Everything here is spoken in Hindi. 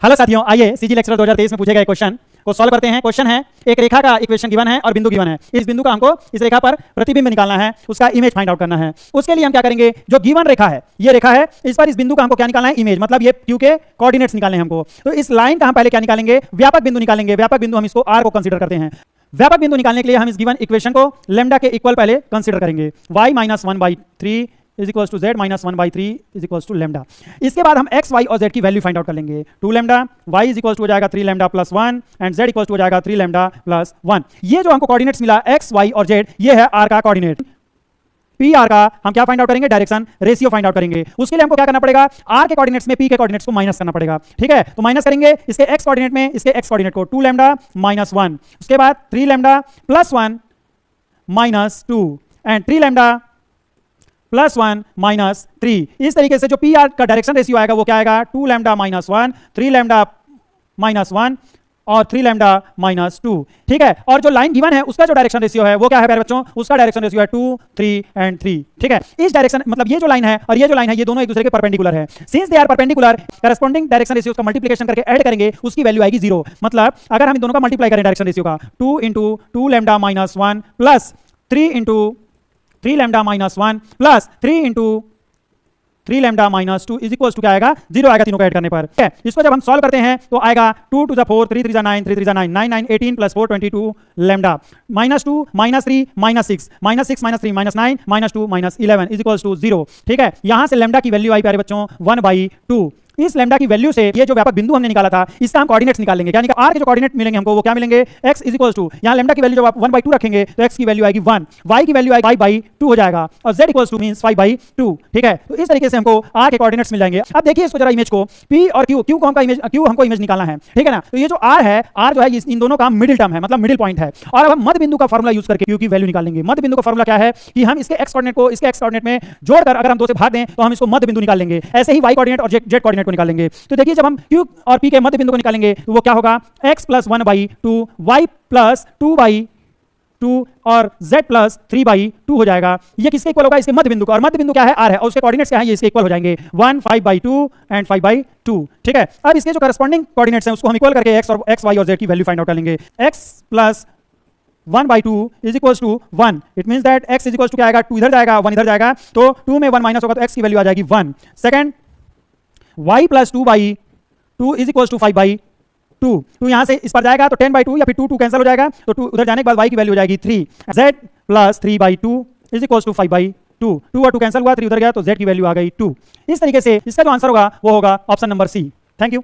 हेलो साथियों, आइए सीजी लेक्चर 2023 में पूछे गए क्वेश्चन को सॉल्व करते हैं। क्वेश्चन है, एक रेखा का इक्वेशन गिवन है और बिंदु गिवन है। इस बिंदु का हमको इस रेखा पर प्रतिबिंब निकालना है, उसका इमेज फाइंड आउट करना है। उसके लिए हम क्या करेंगे, जो गिवन रेखा है, ये रेखा है, इस पर इस बिंदु का हमको क्या निकालना है, इमेज, मतलब ये क्यू के कोऑर्डिनेट्स निकालने हैं हमको। तो इस लाइन का हम पहले क्या निकालेंगे, व्यापक बिंदु निकालेंगे। व्यापक बिंदु हम इसको आर को कंसीडर करते हैं। व्यापक बिंदु निकालने के लिए हम इस गिवन इक्वेशन को लैम्डा के इक्वल पहले कंसीडर करेंगे। y - 1/3 is equal to z - 1/3 is equal to lambda. इसके बाद हम x, y और z की वैल्यू फाइंड आउट कर लेंगे। 2 lambda, y is equal to हो जाएगा 3 lambda plus 1 and z equal to हो जाएगा 3 लैम्डा प्लस 1। ये जो हमको कोऑर्डिनेट्स मिला x, y और z, ये है r का कोऑर्डिनेट। पी आर का हम क्या फाइंड आउट करेंगे, डायरेक्शन रेशियो फाइंड आउट करेंगे। उसके लिए हमको क्या करना पड़ेगा, r के कोऑर्डिनेट्स में p के कोऑर्डिनेट्स को माइनस करना पड़ेगा। ठीक है, तो माइनस करेंगे इसके x कोऑर्डिनेट में, इसके x कोऑर्डिनेट को 2 लैम्डा माइनस 1, उसके बाद 3 lambda plus 1 minus 2 and 3 lambda plus 1 minus 3। इस तरीके से जो पी आर का डायरेक्शन रेशियो आएगा वो क्या आएगा, 2 लैम्डा माइनस 1, 3 लैम्डा माइनस 1 और 3 लैम्डा माइनस 2। ठीक है, और जो लाइन गिवन है उसका जो डायरेक्शन रेशियो है वो क्या है प्यारे बच्चों, उसका डायरेक्शन रेशियो है 2, 3 एंड 3। ठीक है, इस डायरेक्शन मतलब ये जो लाइन है और ये जो लाइन है, ये दोनों एक दूसरे के परपेंडिकुलर है। Since they are perpendicular, corresponding direction ratio का मल्टीप्लिकेशन करके ऐड करेंगे, उसकी वैल्यू आएगी 0। मतलब अगर हम इन दोनों का मल्टीप्लाई करें डायरेक्शन रेशियो का, 2 × 2 lambda minus 1 plus 3 × 3 lambda minus 1 plus 3 × 3 lambda minus 2 is equal to क्या आएगा, 0 आएगा तीनों को ऐड करने पर। ठीक है, इसको जब हम सॉल्व करते हैं तो आएगा 2 to the 4, 3 3 9, 3 3 9, 9 9 18 plus 4 22 lambda minus 2 minus 3 minus 6 minus 6 minus 3 minus 9 minus 2 minus 11 is equal to 0। ठीक है, यहां से लैम्डा की वैल्यू आई प्यारे बच्चों 1/2। इस लैम्डा की वैल्यू से ये जो व्यापक बिंदु हमने निकाला था, इसका हम कोऑर्डिनेट्स निकालेंगे। यानी कि r के जो कोऑर्डिनेट मिलेंगे हमको वो क्या मिलेंगे, x इज इक्वल टू, यहाँ लैम्डा की वैल्यू जब आप 1/2 रखेंगे तो x की वैल्यू आएगी 1, y की वैल्यू आएगी 5/2 हो जाएगा और z इक्वल टू मींस 5/2। ठीक है, तो इस तरीके से हमको r के कोऑर्डिनेट्स मिल जाएंगे। अब देखिए इसको जरा इमेज को, p और q, q को हमको इमेज निकालना है। ठीक है ना, तो ये जो r है, r जो है इन दोनों का मिडिल टर्म है, मतलब मिडिल पॉइंट है। और अब हम मध्य बिंदु का फॉर्मूला यूज करके q की वैल्यू निकालेंगे। मध्य बिंदु का फॉर्मूला क्या है कि हम इसके x कोऑर्डिनेट को इसके x कोऑर्डिनेट में जोड़कर अगर हम 2 से भाग दें तो हम इसको मध्य बिंदु निकाल लेंगे। ऐसे ही y कोऑर्डिनेट और z कोऑर्डिनेट को निकालेंगे। तो देखिए जब हम q और p के मध्य बिंदु को निकालेंगे तो वो क्या होगा, x + 1/2, y + 2/2 और z + 3/2 हो जाएगा। ये किसके इक्वल होगा, इसके मध्य बिंदु का। और मध्य बिंदु क्या है, r है, और उसके कोऑर्डिनेट्स क्या है, ये इसके इक्वल हो जाएंगे 1 5/2 एंड 5/2। ठीक है, अब इसके जो करस्पॉन्डिंग कोऑर्डिनेट्स हैं उसको हम इक्वल करके x, y और z की वैल्यू फाइंड आउट कर लेंगे। x + 1/2 is equal to 1। It means that x is equal to क्या आएगा, 2 इधर जाएगा 1 इधर जाएगा, तो 2 में 1 माइनस होगा तो x की वैल्यू आ जाएगी 1। Second, y + 2/2 is equal to 5/2। 2 यहाँ से इस पर जाएगा तो 10/2 या फिर 2 कैंसिल हो जाएगा, तो 2 उधर जाने के बाद y की वैल्यू हो जाएगी 3। z + 3/2 is equal to 5/2। 2 और 2 कैंसिल हुआ, 3 उधर गया तो z की वैल्यू आ गई 2। इस तरीके से इसका जो आंसर होगा वो होगा option number C. Thank you.